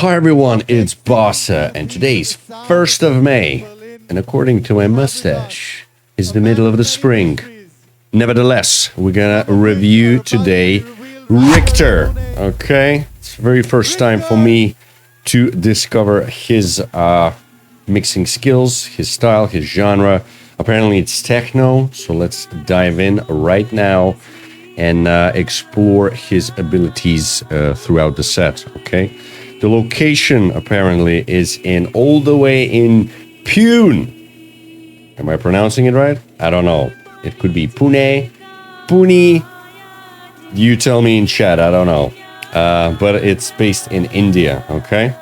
Hi everyone, it's Basa, and today's 1st of May, and according to my mustache, is the middle of the spring. Nevertheless, we're gonna review today Rikhter, okay? It's the very first time for me to discover his mixing skills, his style, his genre. Apparently it's techno, so let's dive in right now and explore his abilities throughout the set, okay? The location apparently is all the way in Pune. Am I pronouncing it right? I don't know. It could be Pune, Pune. You tell me in chat, I don't know. But it's based in India, okay?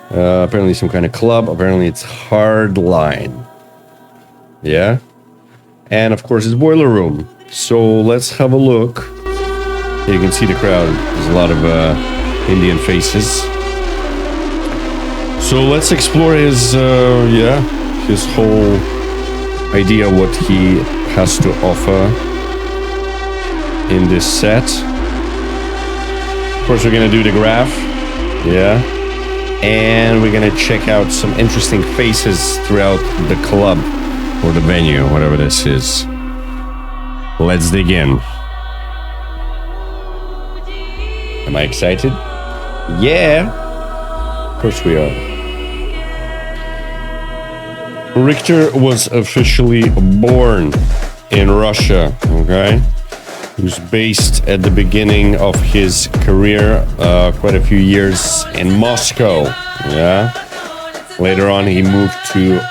Apparently some kind of club. Apparently it's Hardline. Yeah? And of course it's Boiler Room. So let's have a look. Here you can see the crowd. There's a lot of Indian faces. So let's explore his whole idea, what he has to offer in this set. Of course, we're gonna do the graph, yeah, and we're gonna check out some interesting faces throughout the club or the venue, whatever this is. Let's dig in. Am I excited? Yeah, of course we are. Rikhter was officially born in Russia, okay? He was based at the beginning of his career, quite a few years in Moscow, yeah? Later on, he moved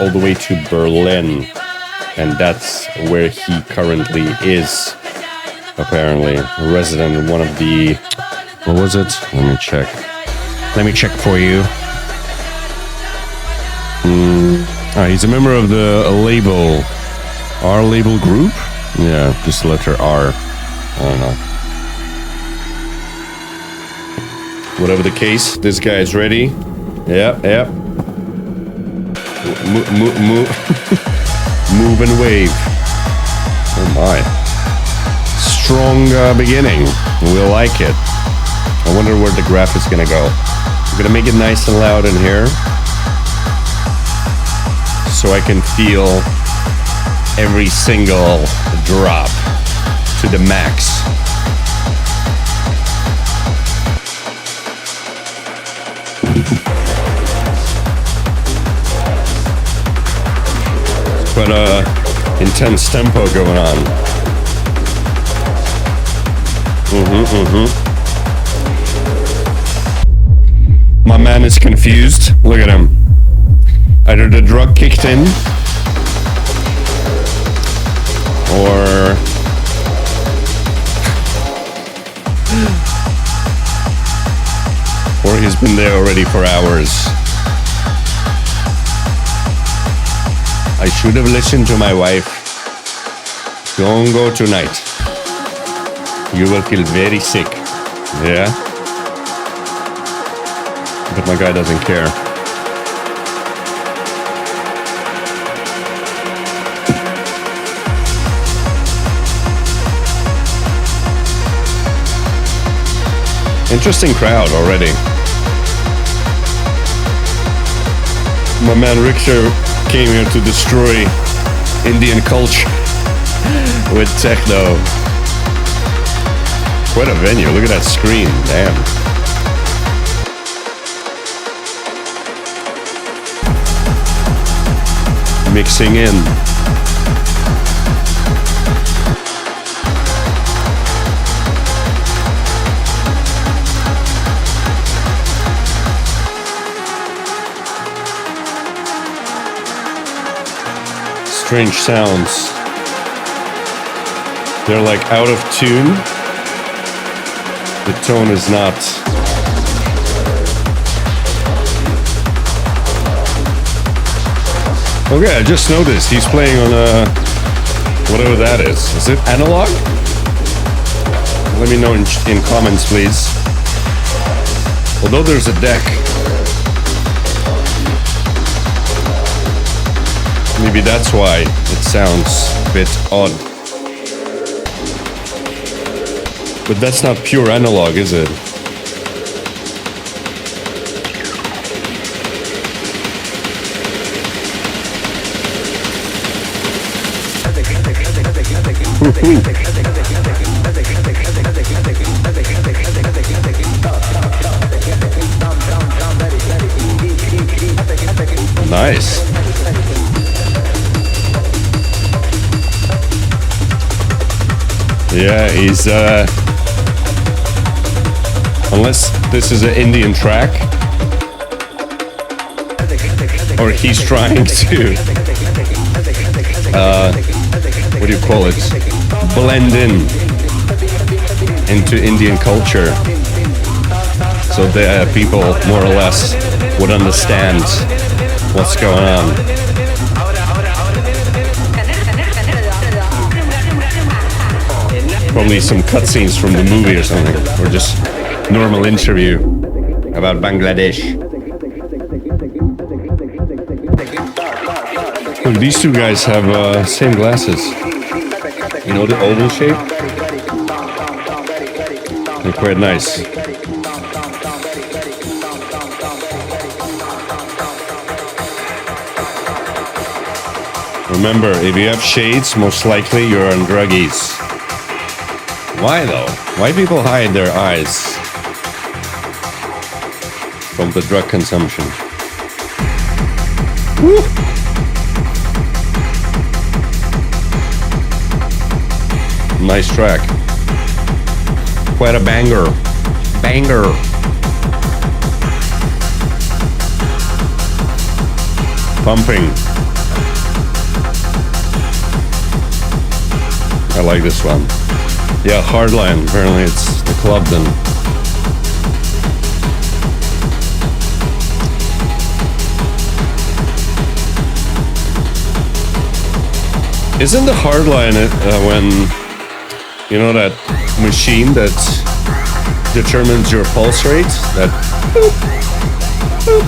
all the way to Berlin, and that's where he currently is, apparently. A resident in one of the... What was it? Let me check. Let me check for you. He's a member of the label, R label group? Yeah, just the letter R. I don't know. Whatever the case, this guy is ready. Yep. Move and wave. Oh my. Strong beginning. We'll like it. I wonder where the graph is gonna go. I'm gonna make it nice and loud in here, so I can feel every single drop to the max. Quite a intense tempo going on. My man is confused. Look at him. Either the drug kicked in, or he's been there already for hours. I should have listened to my wife. Don't go tonight. You will feel very sick. Yeah? But my guy doesn't care. Interesting crowd already. My man Rikhter came here to destroy Indian culture with techno. What a venue, look at that screen, damn. Mixing in. Strange sounds. They're like out of tune. The tone is not. Okay, I just noticed he's playing on whatever that is. Is it analog? Let me know in comments, please. Although there's a deck. Maybe that's why it sounds a bit odd. But that's not pure analog, is it? Nice. Yeah, he's unless this is an Indian track, or he's trying to what do you call it? Blend into Indian culture, so the people more or less would understand what's going on. Probably some cutscenes from the movie or something, or just normal interview about Bangladesh. Oh, these two guys have same glasses. You know, the oval shape? They're quite nice. Remember, if you have shades, most likely you're on druggies. Why though? Why people hide their eyes from the drug consumption? Woo! Nice track. Quite a banger. Banger. Pumping. I like this one. Yeah, Hardline. Apparently it's the club then. Isn't the Hardline when, you know, that machine that determines your pulse rate? That boop, boop.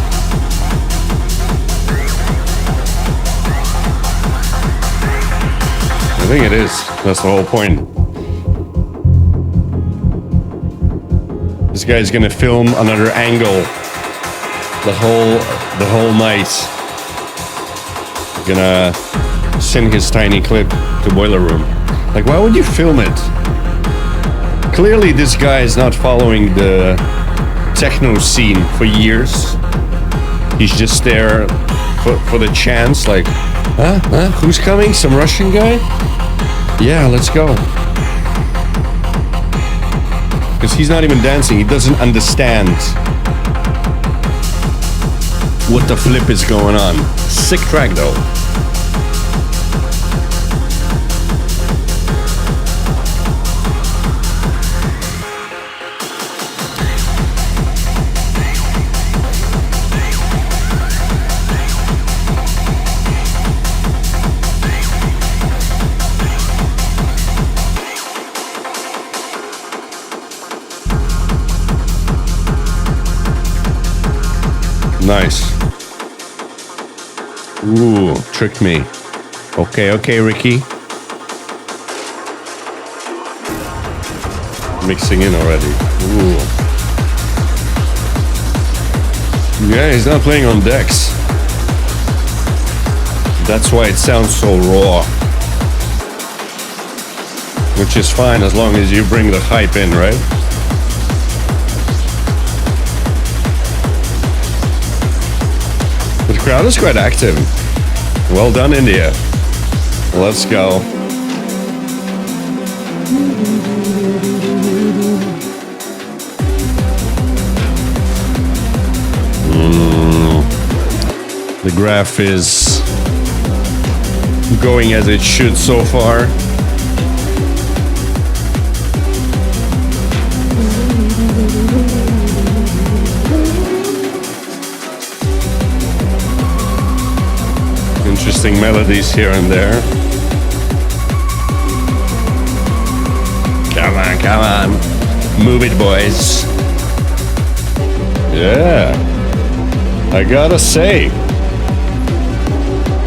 I think it is. That's the whole point. This guy's gonna film another angle the whole night. Gonna send his tiny clip to Boiler Room. Like, why would you film it? Clearly this guy is not following the techno scene for years. He's just there for the chance, like, huh? Who's coming? Some Russian guy? Yeah, let's go. Because he's not even dancing. He doesn't understand what the flip is going on. Sick track though. Nice. Ooh, tricked me. Okay, Ricky. Mixing in already. Ooh. Yeah, he's not playing on decks. That's why it sounds so raw. Which is fine as long as you bring the hype in, right? The crowd is quite active. Well done, India. Let's go. The graph is going as it should so far. Interesting melodies here and there. Come on. Move it, boys. Yeah. I gotta say,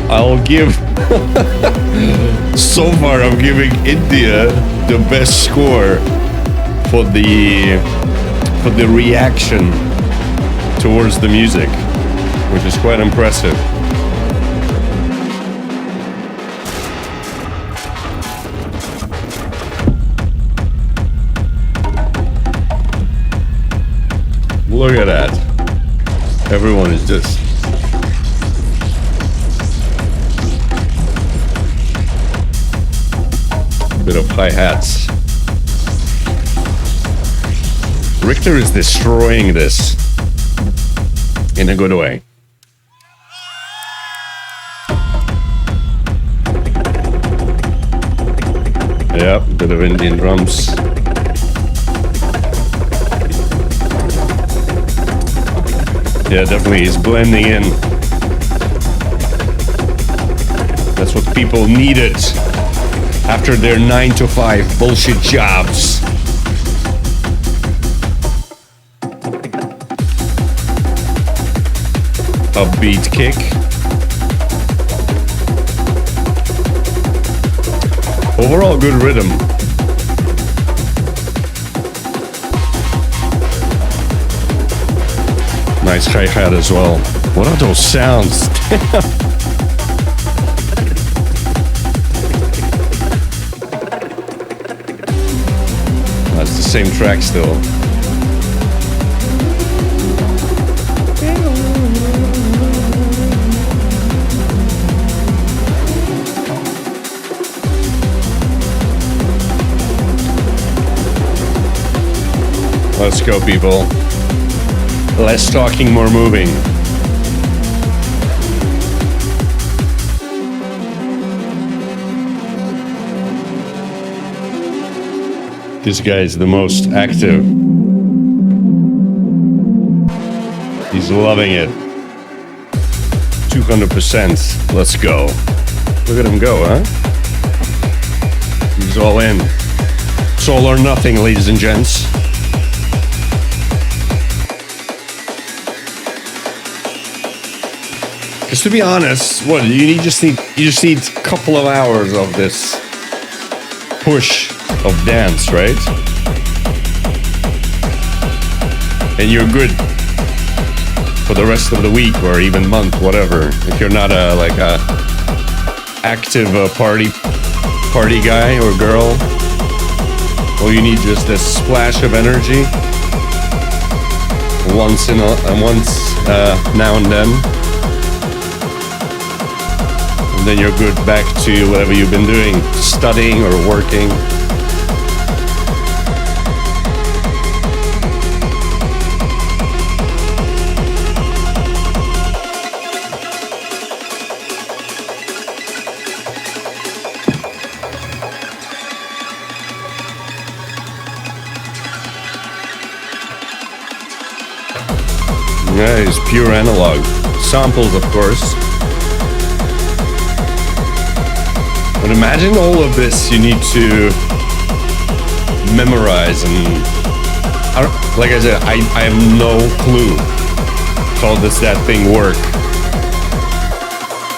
I'll give... so far, I'm giving India the best score for the reaction towards the music, which is quite impressive. Look at that. Everyone is just... bit of hi-hats. Rikhter is destroying this in a good way. Yep, bit of Indian drums. Yeah, definitely he's blending in. That's what people needed after their 9-to-5 bullshit jobs. Upbeat kick. Overall good rhythm. Nice hi-hat as well. What are those sounds? That's the same track still. Let's go, people. Less talking, more moving. This guy is the most active. He's loving it. 200%. Let's go. Look at him go, huh? He's all in. It's all or nothing, ladies and gents. Because to be honest, what you just need a couple of hours of this push of dance, right? And you're good for the rest of the week or even month, whatever. If you're not a active party guy or girl, well, you need just a splash of energy once now and then. And then you're good back to whatever you've been doing, studying or working. Yeah, it's pure analog. Samples, of course. But imagine all of this you need to memorize, and like I said, I have no clue how does that thing work.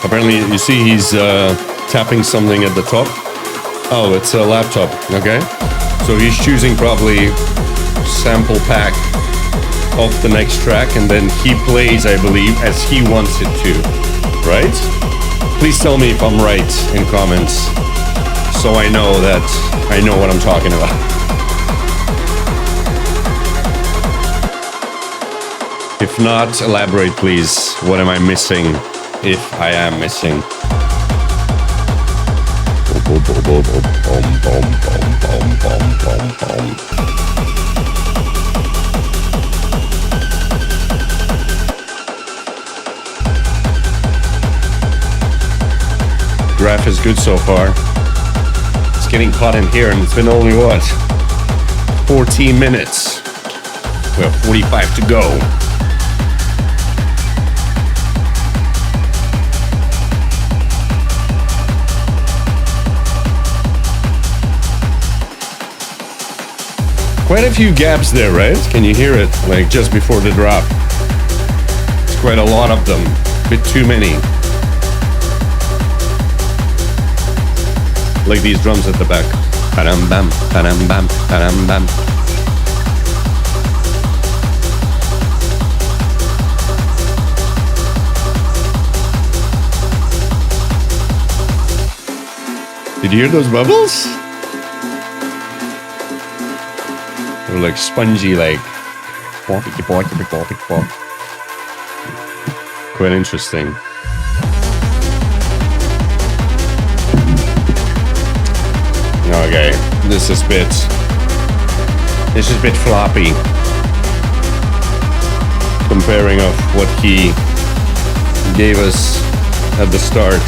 Apparently, you see he's tapping something at the top. Oh, it's a laptop, okay? So he's choosing probably sample pack of the next track, and then he plays, I believe, as he wants it to, right? Please tell me if I'm right in comments, so I know that I know what I'm talking about. If not, elaborate please. What am I missing, if I am missing? Graph is good so far. It's getting hot in here, and it's been only what? 14 minutes. We have 45 to go. Quite a few gaps there, right? Can you hear it? Like just before the drop. It's quite a lot of them. A bit too many. Like these drums at the back. Padam bam, padam bam, padam bam. Did you hear those bubbles? They're like spongy, like Quite interesting. Okay, this is a bit floppy. Comparing of what he gave us at the start.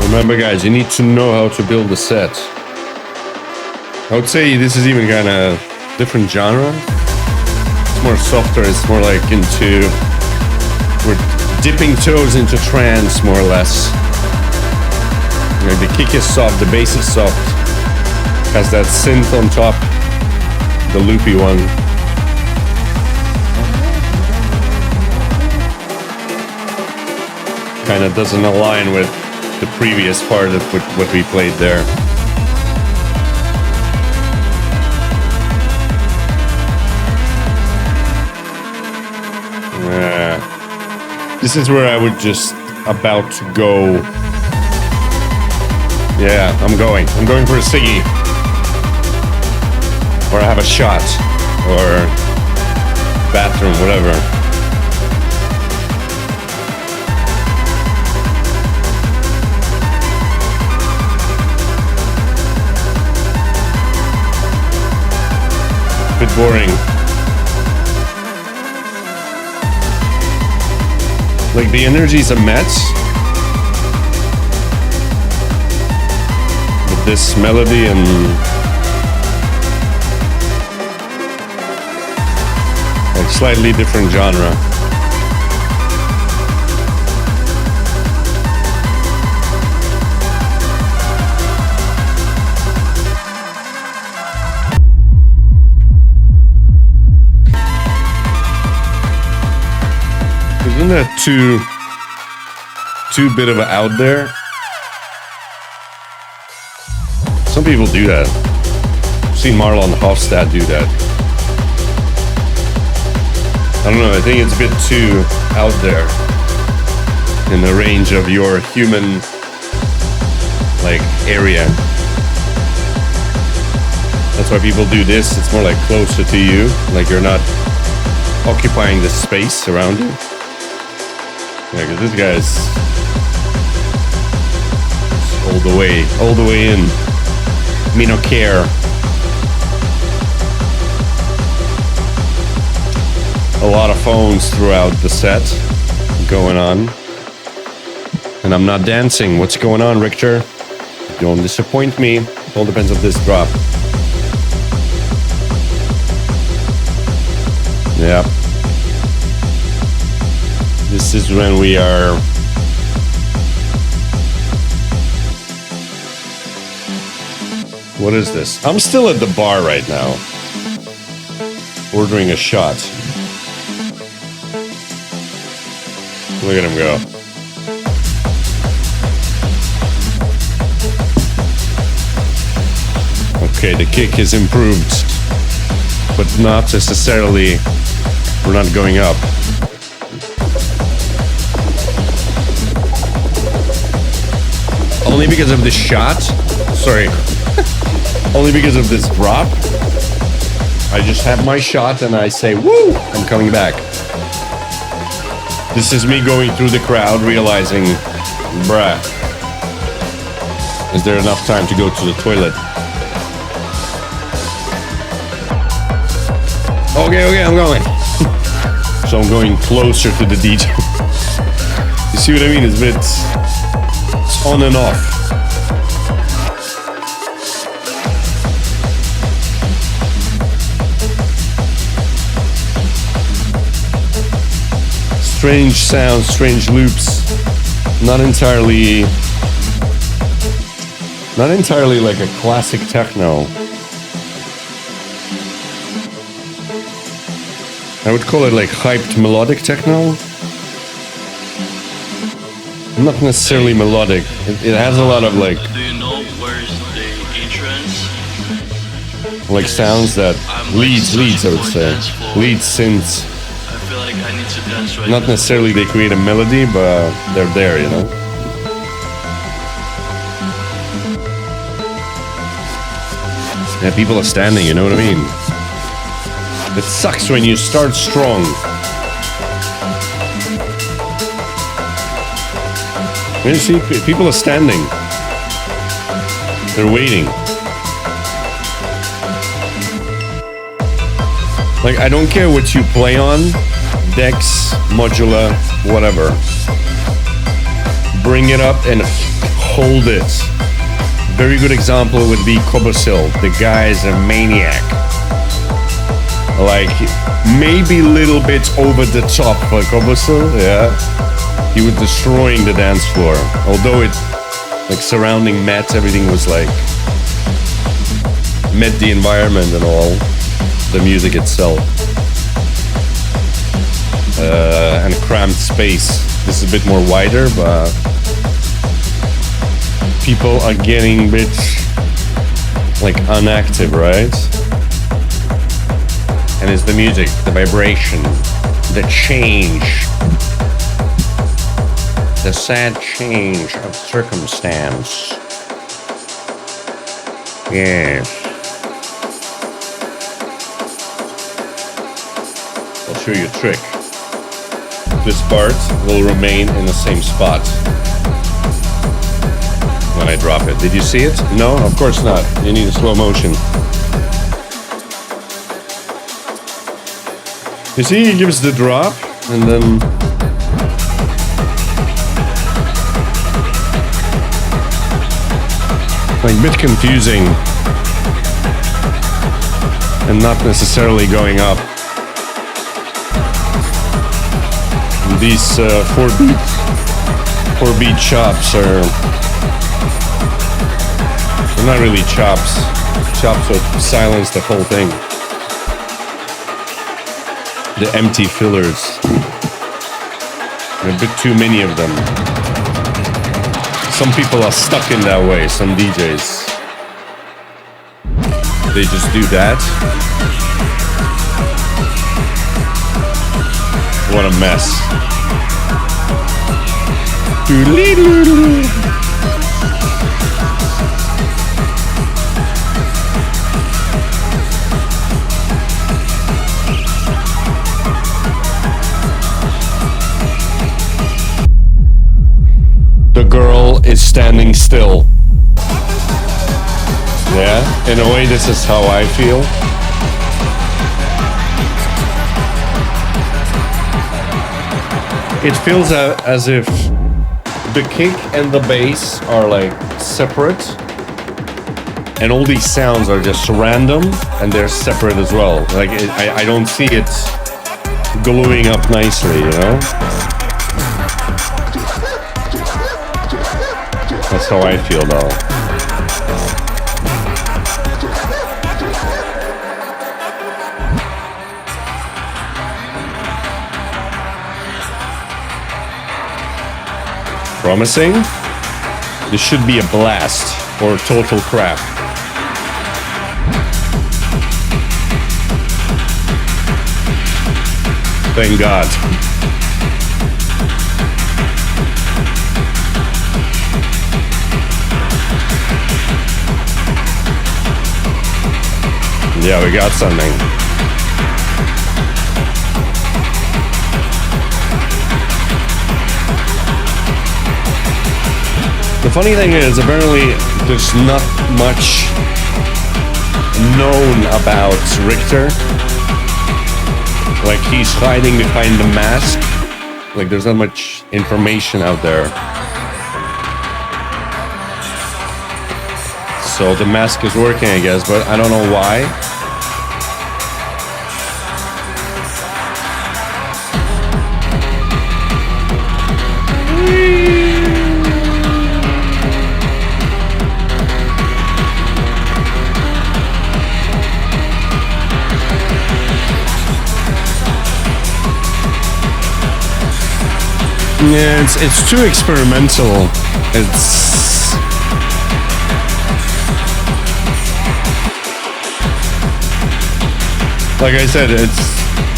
Remember guys, you need to know how to build a set. I would say this is even kind of different genre. It's more softer, it's more like we're dipping toes into trance more or less. Like the kick is soft, the bass is soft. Has that synth on top, the loopy one. Kind of doesn't align with the previous part of what we played there. This is where I would just about to go. Yeah, I'm going for a ciggy. Or I have a shot. Or bathroom, whatever. Bit boring. Like the energy's a mess. But this melody and like slightly different genre. Isn't that too bit of a out there? Some people do that. I've seen Marlon Hofstad do that. I don't know, I think it's a bit too out there in the range of your human like area. That's why people do this. It's more like closer to you, like you're not occupying the space around you. Yeah, because this guy's all the way in. Me no care. A lot of phones throughout the set going on. And I'm not dancing. What's going on, Rikhter? Don't disappoint me. It all depends on this drop. Yeah. This is when we are what is this? I'm still at the bar right now. Ordering a shot. Look at him go. Okay, the kick is improved. But not necessarily, we're not going up. Only because of this shot? Sorry. Only because of this drop. I just have my shot and I say, woo, I'm coming back. This is me going through the crowd realizing, bruh, is there enough time to go to the toilet? Okay, I'm going. So I'm going closer to the DJ. You see what I mean? It's a bit, it's on and off. Strange sounds, strange loops. Not entirely like a classic techno. I would call it like hyped melodic techno. Not necessarily melodic. It has a lot of like. Do you know where's the entrance? Like sounds that leads, I would say. Lead synths. I feel like I need to dance right Not now. necessarily they create a melody, but they're there, you know? Yeah, people are standing, you know what I mean? It sucks when you start strong. You see, people are standing. They're waiting. Like, I don't care what you play on, decks, modular, whatever. Bring it up and hold it. Very good example would be Kobosil. The guy is a maniac. Like, maybe a little bit over the top for Kobosil, yeah. He was destroying the dance floor. Although it, like, surrounding mats, everything was like, met the environment and all. The music itself. And a cramped space. This is a bit more wider, but people are getting a bit like inactive, right? And it's the music, the vibration, the change, the sad change of circumstance. Yes. I'll show you a trick. This part will remain in the same spot when I drop it. Did you see it? No, of course not. You need a slow motion. You see, he gives the drop and then like a bit confusing and not necessarily going up. These 4-beat chops are they're not really chops. Chops will silence the whole thing. The empty fillers. There are a bit too many of them. Some people are stuck in that way, some DJs. They just do that. What a mess. The girl is standing still. Yeah, in a way, this is how I feel. It feels as if the kick and the bass are like separate, and all these sounds are just random and they're separate as well. Like I don't see it gluing up nicely, you know? That's how I feel though. Promising? This should be a blast or total crap. Thank God. Yeah, we got something. The funny thing is, apparently, there's not much known about Rikhter. Like, he's hiding behind the mask. Like, there's not much information out there. So the mask is working, I guess, but I don't know why. Yeah, it's too experimental. It's like I said,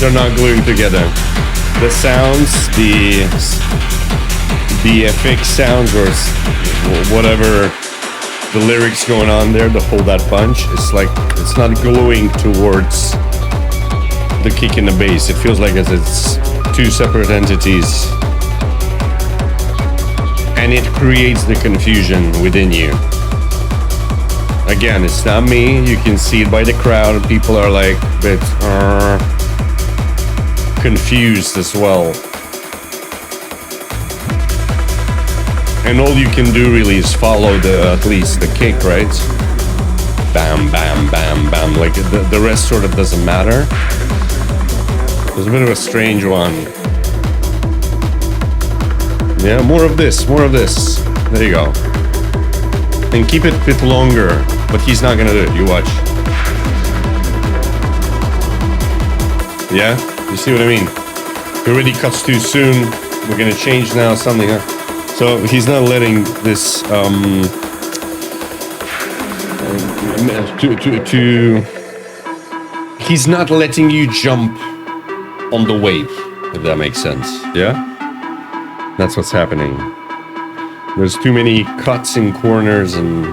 they're not gluing together. The sounds, the FX sounds, or whatever the lyrics going on there to hold that punch, it's like it's not gluing towards the kick and the bass. It feels like it's two separate entities. And it creates the confusion within you. Again, it's not me. You can see it by the crowd. People are like a bit confused as well. And all you can do really is follow at least the kick, right? Bam, bam, bam, bam. Like the rest sort of doesn't matter. It's a bit of a strange one. Yeah, more of this, more of this. There you go. And keep it a bit longer, but he's not gonna do it. You watch. Yeah, you see what I mean? He already cuts too soon. We're gonna change now something. So he's not letting this he's not letting you jump on the wave, if that makes sense. Yeah, that's what's happening. There's too many cuts in corners, and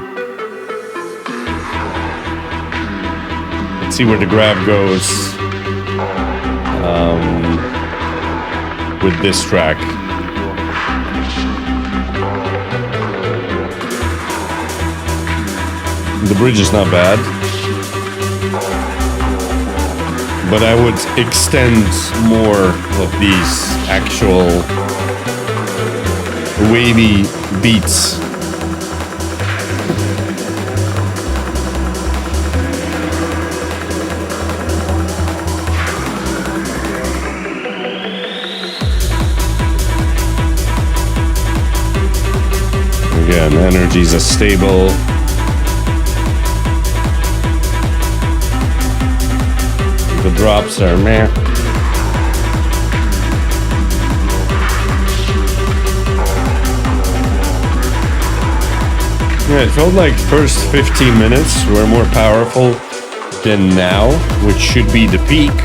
let's see where the grab goes with this track. The bridge is not bad, but I would extend more of these actual wavy beats. Again, energies are stable. The drops are meh. Yeah, it felt like first 15 minutes were more powerful than now, which should be the peak.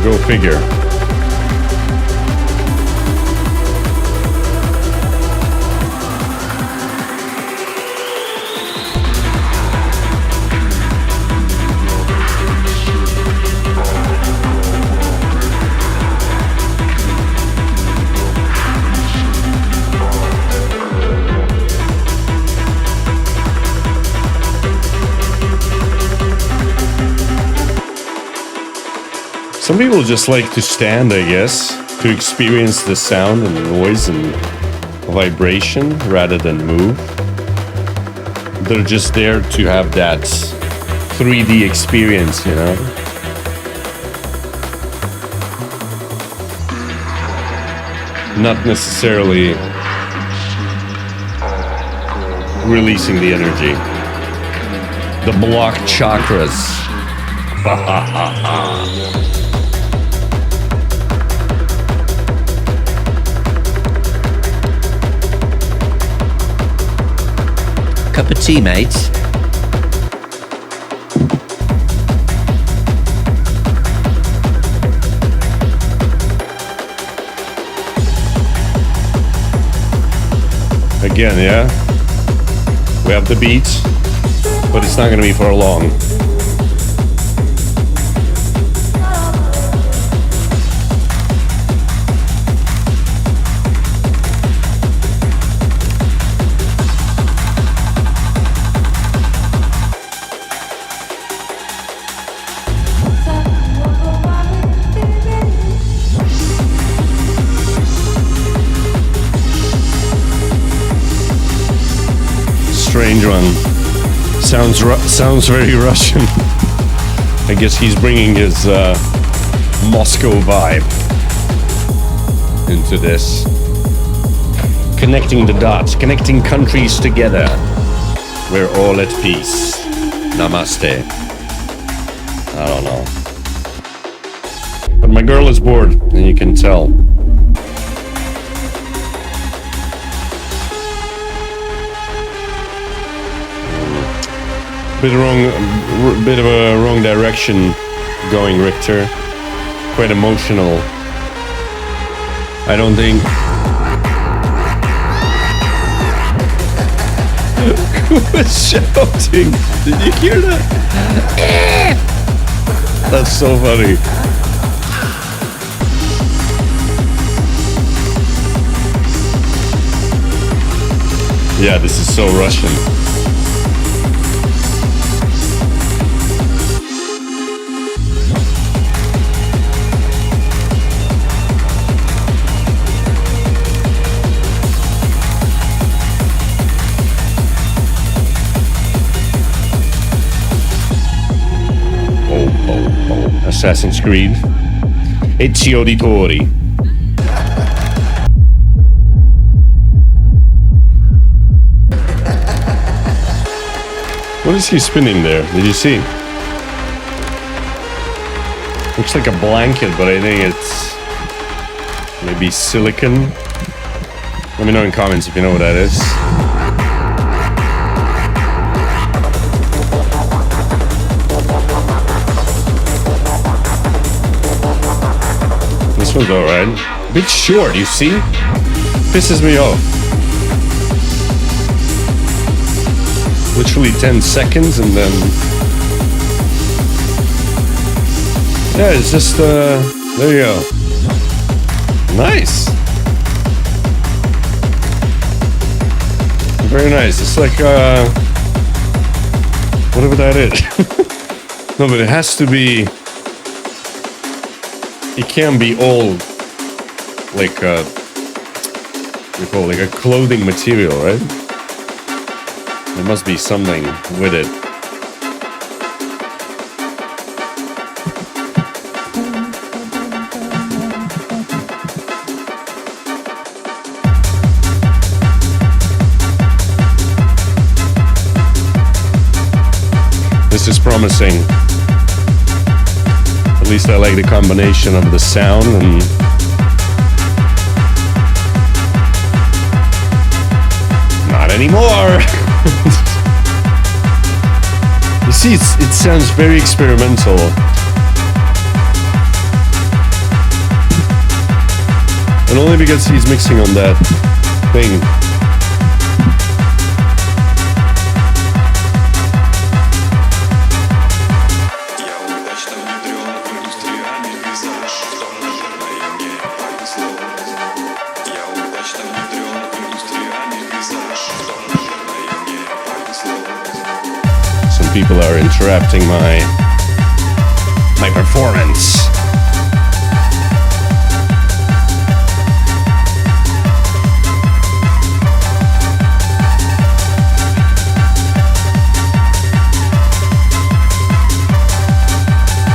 Go figure. Some people just like to stand, I guess, to experience the sound and noise and vibration rather than move. They're just there to have that 3D experience, you know? Not necessarily releasing the energy. The blocked chakras. Cup of tea, mate. Again, yeah? We have the beat, but it's not gonna be for long. Strange one. Sounds very Russian. I guess he's bringing his Moscow vibe into this. Connecting the dots, connecting countries together. We're all at peace. Namaste. I don't know. But my girl is bored, and you can tell. Bit of a wrong direction going, Rikhter. Quite emotional. I don't think. Who was shouting? Did you hear that? That's so funny. Yeah, this is so Russian. Assassin's Creed. Ezio Auditori. What is he spinning there? Did you see? Looks like a blanket, but I think it's maybe silicone. Let me know in comments if you know what that is. This one's alright. A bit short, you see? Pisses me off. Literally 10 seconds and then... Yeah, it's just, there you go. Nice. Very nice. It's like, whatever that is. No, but it has to be... It can't be all like what do you call it, like a clothing material, right? There must be something with it. This is promising. At least I like the combination of the sound and not anymore. You see, it sounds very experimental. And only because he's mixing on that thing. People are interrupting my performance.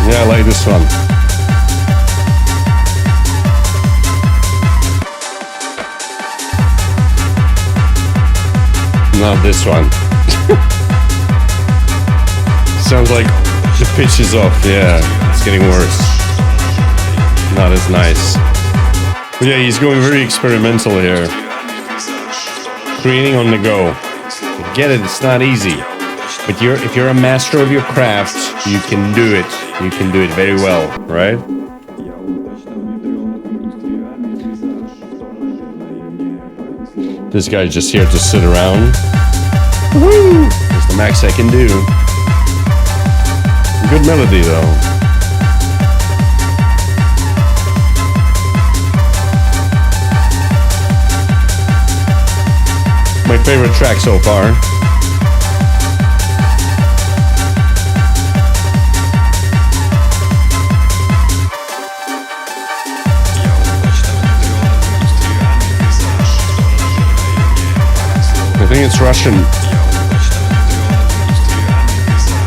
Yeah, I like this one. Not this one. Sounds like the pitch is off. Yeah, it's getting worse. Not as nice. But yeah, he's going very experimental here. Creating on the go. I get it, it's not easy. But if you're a master of your craft, you can do it. You can do it very well, right? This guy's just here to sit around. Woo! It's the max I can do. Good melody though. My favorite track so far. I think it's Russian.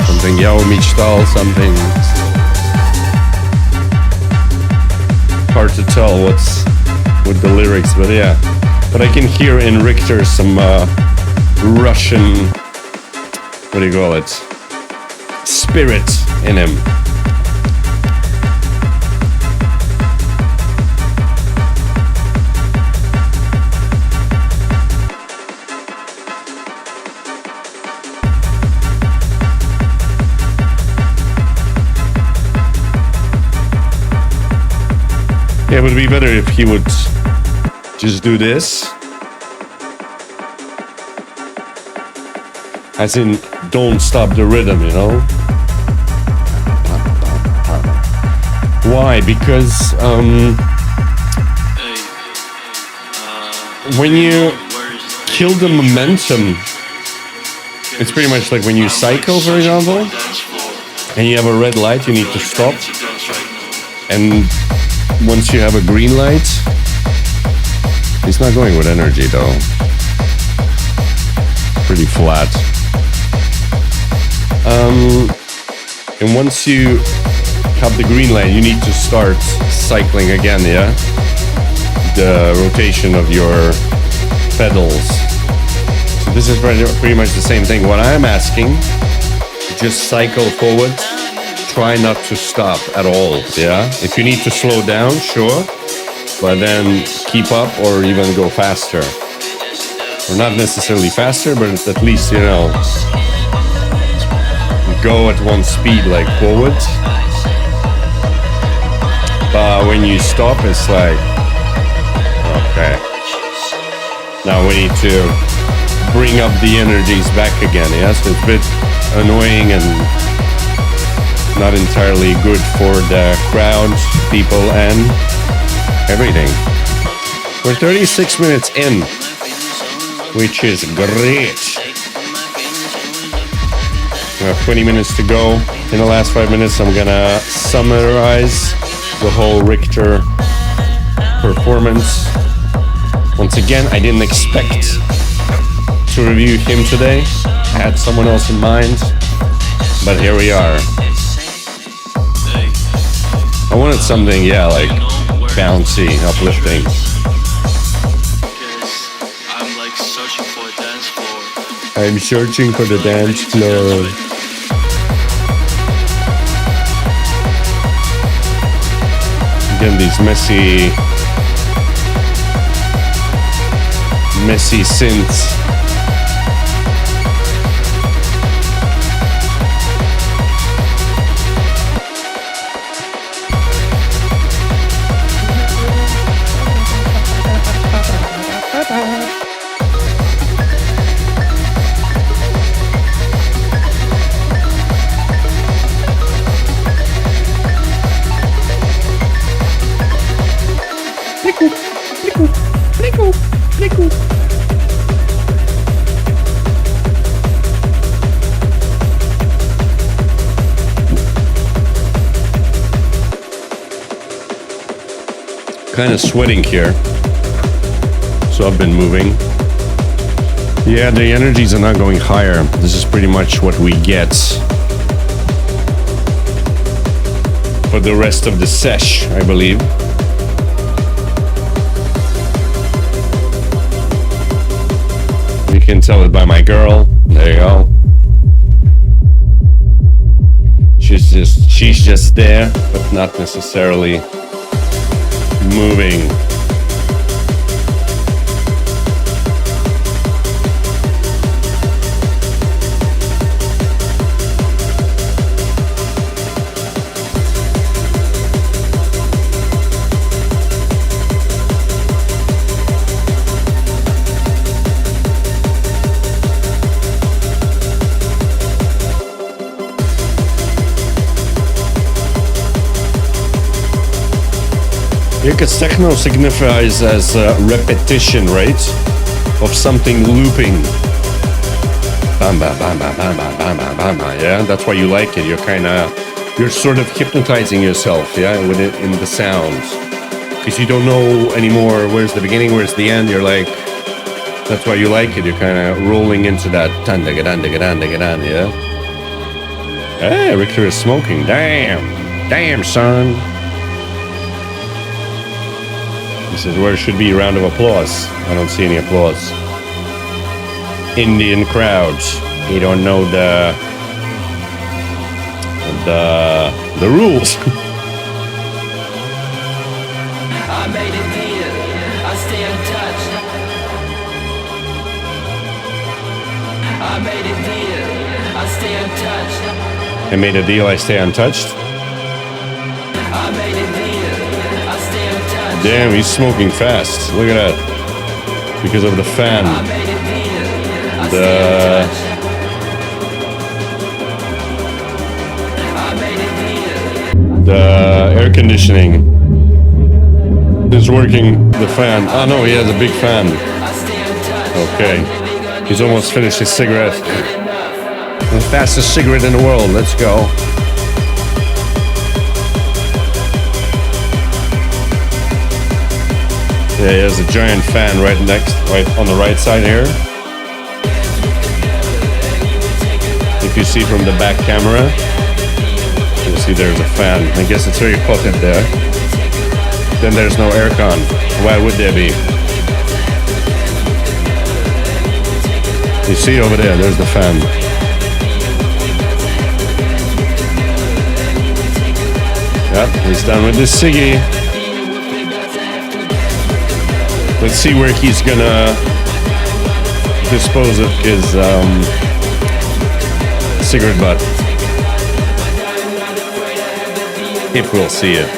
Something я мечтал, something. Hard to tell what's with the lyrics, but yeah. But I can hear in Rikhter some Russian, what do you call it? Spirit in him. Yeah, it would be better if he would just do this. As in, don't stop the rhythm, you know? Why? Because Hey, when you where's the kill the momentum, it's pretty much like when you cycle, for example, dance floor? and you have a red light, you need to stop. I need to dance right now. And once you have a green light, he's not going with energy though. Pretty flat. And once you have the green light, you need to start cycling again, yeah? The rotation of your pedals. So this is pretty much the same thing. What I'm asking, just cycle forward. Try not to stop at all, yeah? If you need to slow down, sure. But then keep up or even go faster. Or not necessarily faster, but at least, you know, go at one speed, like forward. But when you stop, it's like, okay. Now we need to bring up the energies back again, yeah? So it's a bit annoying and not entirely good for the crowd, people, and everything. We're 36 minutes in, which is great. We have 20 minutes to go. In the last 5 minutes, I'm gonna summarize the whole Rikhter performance. Once again, I didn't expect to review him today. I had someone else in mind, but here we are. I wanted something, yeah, like bouncy, uplifting. I'm like searching for a dance floor. I'm searching for the dance floor. Again, these messy synths. Kind of sweating here, so I've been moving. Yeah, the energies are not going higher. This is pretty much what we get for the rest of the sesh, I believe. You can tell it by my girl. There you go. She's just there, but not necessarily moving. Yeah, because techno signifies as a repetition, right? Of something looping. Bam, bam, bam, bam, bam, bam, bam, bam, bam, bam. Yeah, that's why you like it. You're sort of hypnotizing yourself, yeah, with it in the sounds. Because you don't know anymore where's the beginning, where's the end. You're like, that's why you like it. You're kind of rolling into that. Yeah. Hey, Rikhter is smoking. Damn, son. This is where it should be a round of applause. I don't see any applause. Indian crowds. You don't know the rules. I made a deal, I stay untouched. I made a deal, I stay untouched. I made a deal, I stay untouched. I made a deal, I stay untouched. Damn, he's smoking fast. Look at that. Because of the fan. I made a deal, I stay untouched. I made a deal. The air conditioning is working. The fan. Oh no, he has a big fan. Okay. He's almost finished his cigarette. The fastest cigarette in the world. Let's go. Yeah, he has a giant fan right on the right side here. If you see from the back camera, you'll see there's a fan. I guess it's very potent there. Then there's no aircon. Why would there be? You see over there, there's the fan. Yep, he's done with this ciggy. Let's see where he's gonna dispose of his cigarette butt. If we'll see it.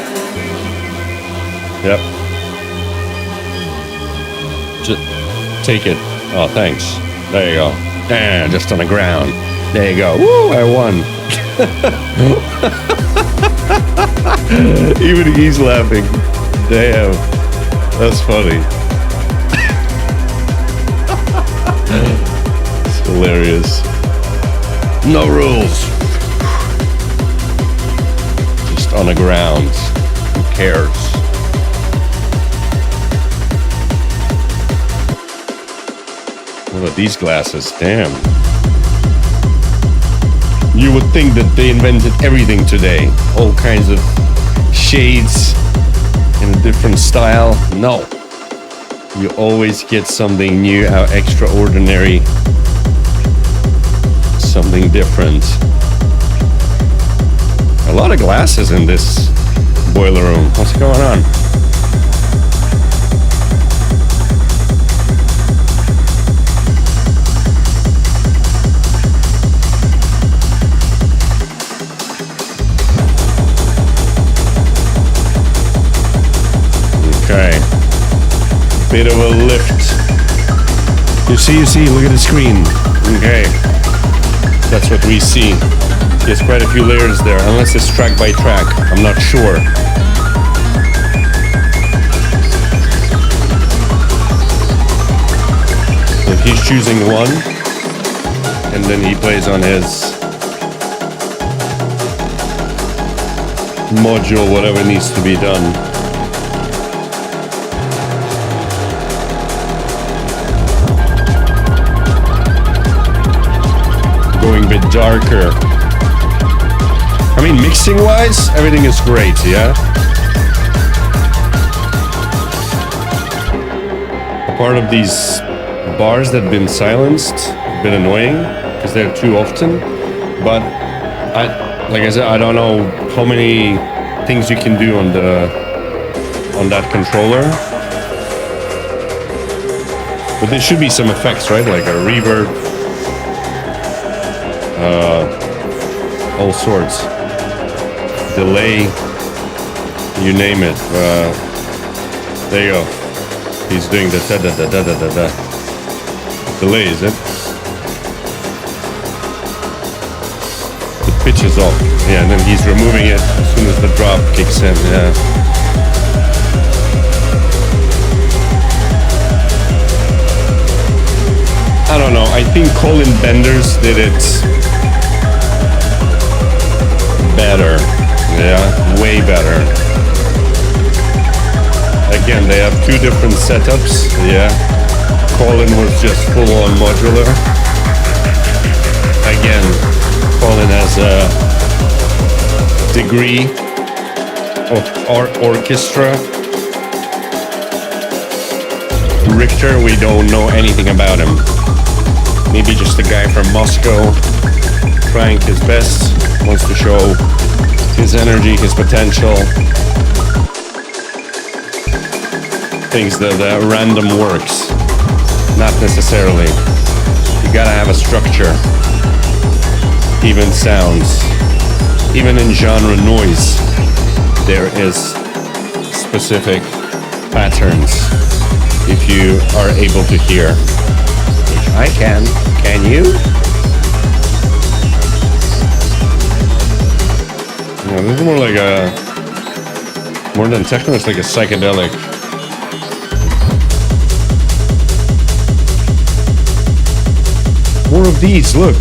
Yep. Just take it. Oh, thanks. There you go. Just on the ground. There you go. Woo, I won. Even he's laughing. Damn. That's funny. It's hilarious. No rules. Just on the ground. Who cares? What are these glasses? Damn. You would think that they invented everything today. All kinds of shades in a different style. No. You always get something new, how extraordinary. Something different. A lot of glasses in this boiler room. What's going on? Okay. Bit of a lift. You see, look at the screen. Okay. That's what we see. There's quite a few layers there, unless it's track by track. I'm not sure. If he's choosing one, and then he plays on his module, whatever needs to be done. Going a bit darker. I mean, mixing wise, everything is great, yeah? A part of these bars that have been silenced, a bit annoying, because they're too often. But, like I said, I don't know how many things you can do on that controller. But there should be some effects, right? Like a reverb. All sorts. Delay, you name it. There you go. He's doing the da-da-da-da-da-da. Delay, is it? The pitch is off. Yeah, and then he's removing it as soon as the drop kicks in. Yeah. I don't know. I think Colin Benders did it better. Yeah, way better. Again, they have two different setups. Yeah. Colin was just full on modular. Again, Colin has a degree of orchestra. Rikhter, we don't know anything about him. Maybe just a guy from Moscow trying his best, wants to show his energy, his potential. Thinks that random works. Not necessarily. You gotta have a structure. Even sounds. Even in genre noise, there is specific patterns if you are able to hear. Which I can. Can you? No, this is more like a... More than techno, it's like a psychedelic. More of these, look.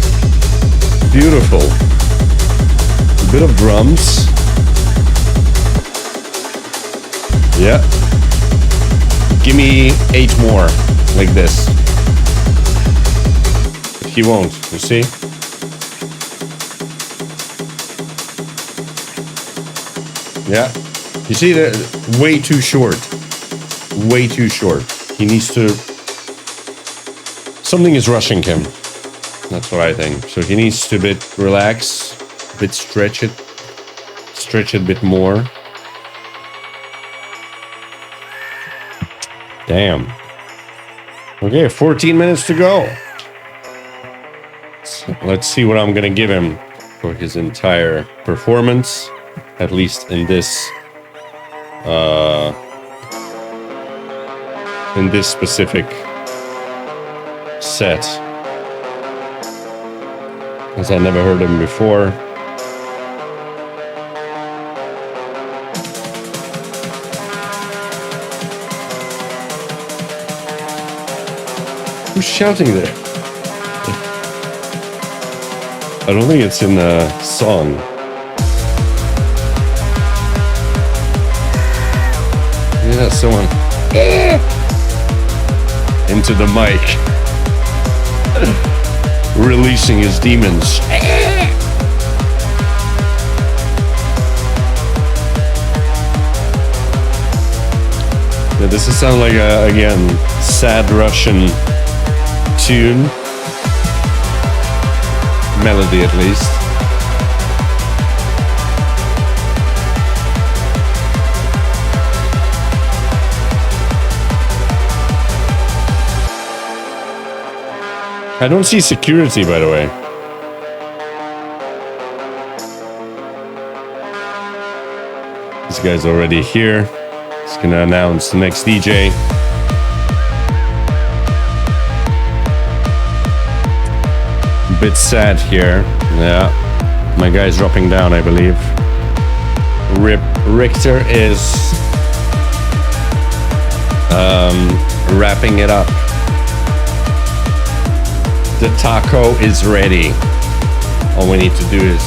Beautiful. A bit of drums. Yeah. Give me 8 more, like this. But he won't, you see? Yeah. You see, that way too short. Way too short. He needs to... Something is rushing him. That's what I think. So he needs to relax, a bit stretch it a bit more. Damn. Okay, 14 minutes to go. So let's see what I'm gonna give him for his entire performance, at least in this specific set. As I never heard him before. Who's shouting there? I don't think it's in a song. Yeah, someone into the mic. Releasing his demons. Yeah, this is sound like a, again, sad Russian tune. Melody at least. I don't see security, by the way. This guy's already here. He's gonna announce the next DJ. Bit sad here. Yeah. My guy's dropping down, I believe. Rikhter is wrapping it up. The taco is ready. All we need to do is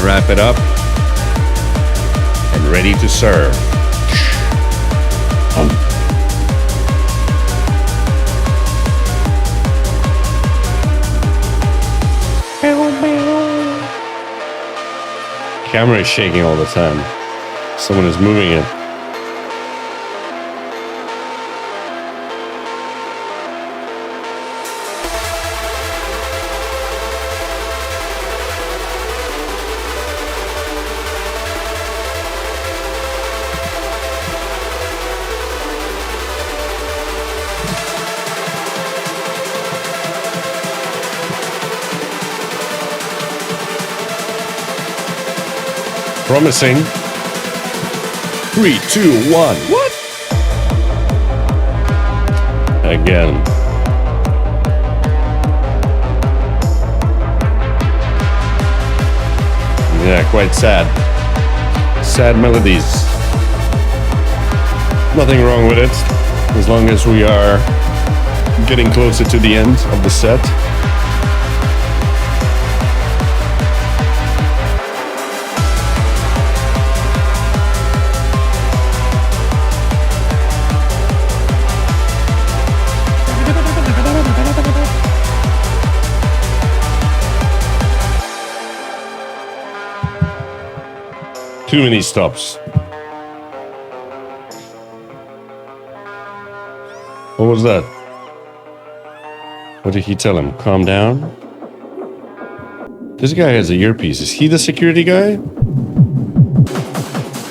wrap it up and ready to serve. Camera is shaking all the time. Someone is moving it. Promising. 3, 2, 1. What? Again. Yeah, quite sad. Sad melodies. Nothing wrong with it, as long as we are getting closer to the end of the set. Too many stops. What was that? What did he tell him? Calm down? This guy has a earpiece. Is he the security guy?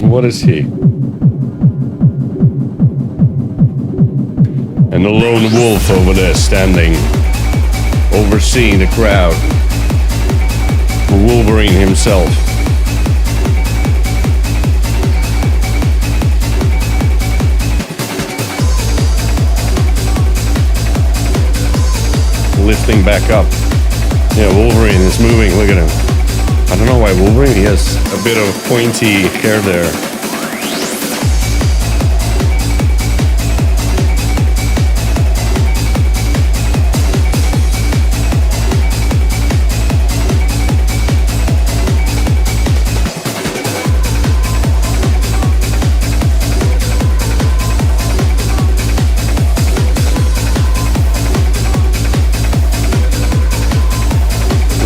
What is he? And the lone wolf over there standing, overseeing the crowd. Wolverine himself. Lifting back up. Yeah, Wolverine is moving. Look at him. I don't know why Wolverine, he has a bit of pointy hair there.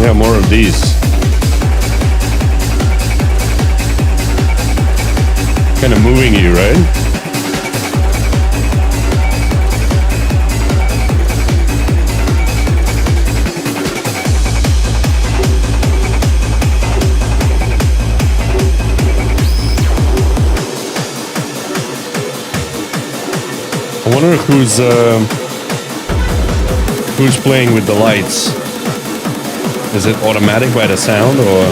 Yeah, more of these. Kind of moving you, right? I wonder who's playing with the lights. Is it automatic by the sound, or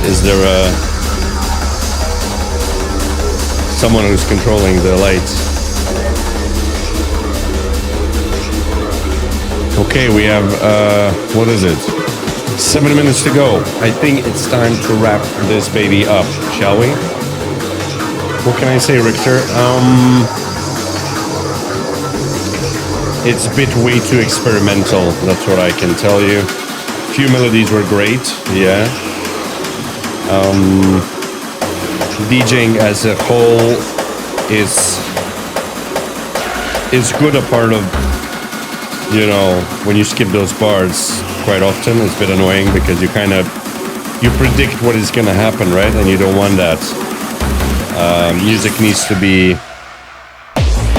is there someone who's controlling the lights? Okay, we have what is it? 7 minutes to go. I think it's time to wrap this baby up, shall we? What can I say, Richter? It's a bit way too experimental, that's what I can tell you. Few melodies were great, yeah. DJing as a whole is good, a part of, you know, when you skip those bars quite often. It's a bit annoying because you predict what is gonna happen, right? And you don't want that. Music needs to be,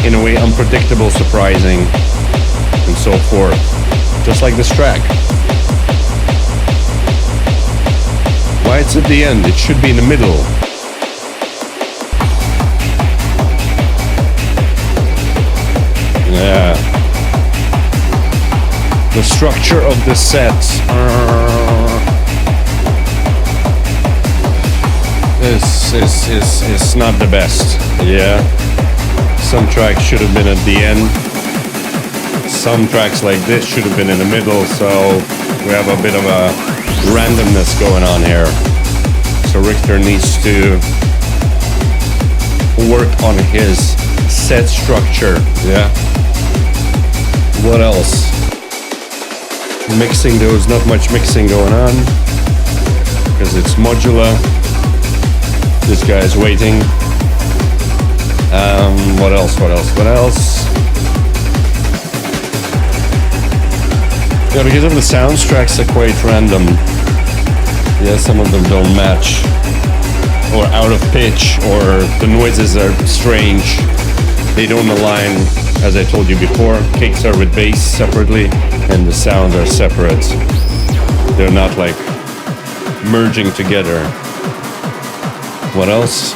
in a way, unpredictable, surprising, and so forth. Just like this track. Why it's at the end? It should be in the middle. Yeah. The structure of the set is not the best. Yeah. Some tracks should have been at the end. Some tracks like this should have been in the middle, so we have a bit of a randomness going on here. So Richter needs to work on his set structure. Yeah. What else? Mixing, there was not much mixing going on because it's modular. This guy's waiting. What else? Yeah, because of the sounds, tracks are quite random. Yeah, some of them don't match, or out of pitch, or the noises are strange. They don't align, as I told you before. Kicks are with bass separately, and the sounds are separate. They're not like merging together. What else?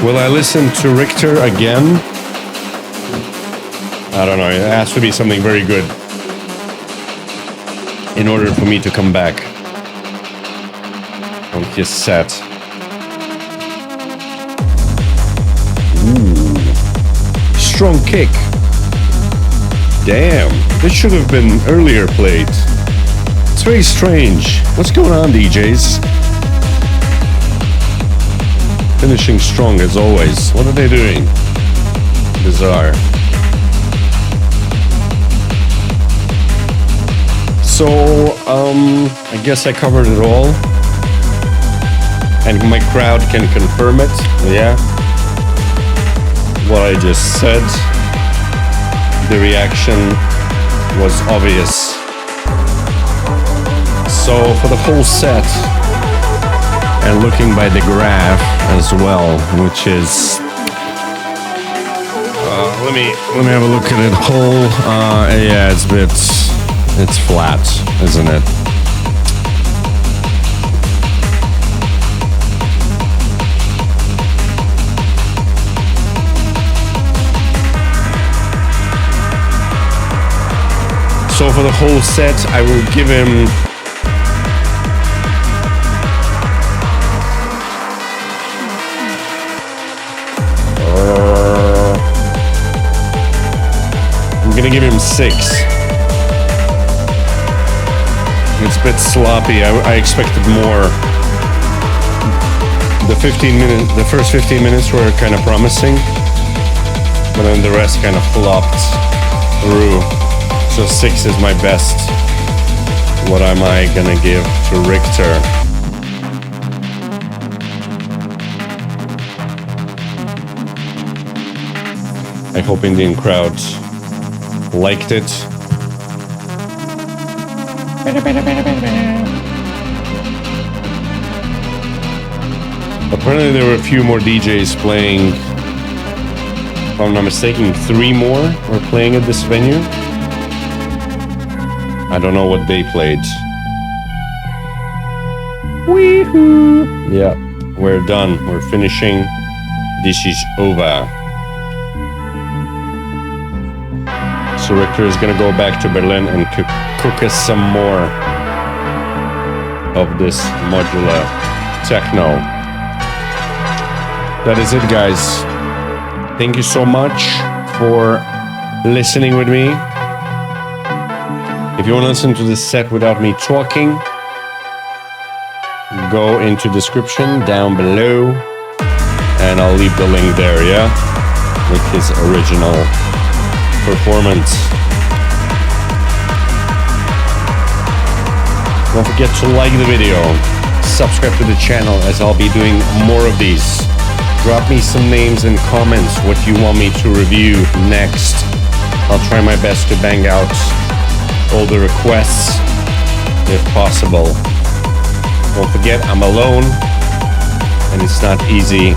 Will I listen to Richter again? I don't know. It has to be something very good in order for me to come back on his set. Ooh. Strong kick. Damn. This should have been earlier played. It's very strange. What's going on, DJs? Finishing strong as always. What are they doing? Bizarre. So, I guess I covered it all. And my crowd can confirm it. Yeah. What I just said. The reaction was obvious. So, for the whole set, and looking by the graph as well, which is let me have a look at it whole. Yeah, it's flat, isn't it? So for the whole set, I will give him I'm gonna give him from 6. It's a bit sloppy. I expected more. The first 15 minutes were kind of promising, but then the rest kind of flopped through. So 6 is my best. What am I gonna give to Rikhter? I hope Indian crowd liked it. Apparently there were a few more DJs playing. If I'm not mistaken, 3 more were playing at this venue. I don't know what they played. Weehoo! Yeah, we're done. We're finishing. This is over. So Rikhter is gonna go back to Berlin and cook us some more of this modular techno. That is it, guys. Thank you so much for listening with me. If you want to listen to this set without me talking, go into description down below and I'll leave the link there, yeah? With his original performance. Don't forget to like the video, subscribe to the channel as I'll be doing more of these. Drop me some names and comments what you want me to review next. I'll try my best to bang out all the requests if possible. Don't forget, I'm alone and it's not easy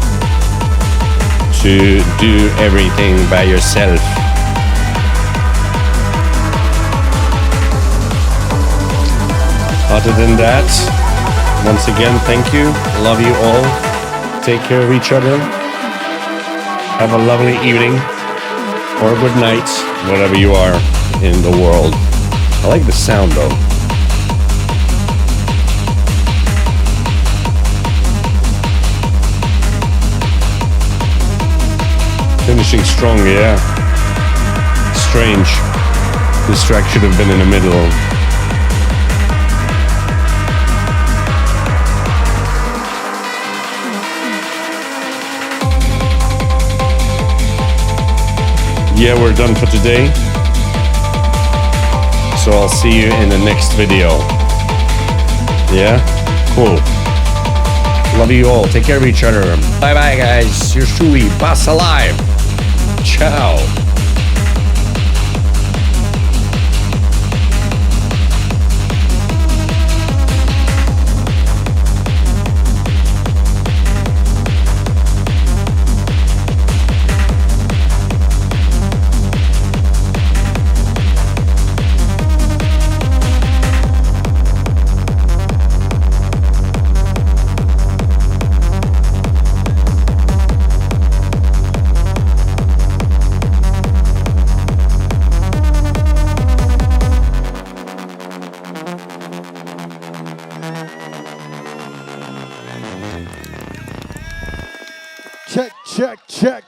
to do everything by yourself. Other than that, once again, thank you. Love you all. Take care of each other. Have a lovely evening or a good night, wherever you are in the world. I like the sound though. Finishing strong, yeah. Strange. This track should have been in the middle. Yeah, we're done for today. So I'll see you in the next video. Yeah? Cool. Love you all. Take care of each other. Bye bye, guys. Here's Livee, Basa live. Ciao.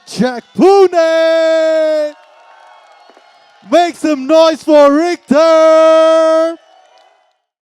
Check. Pune! Make some noise for Rikhter!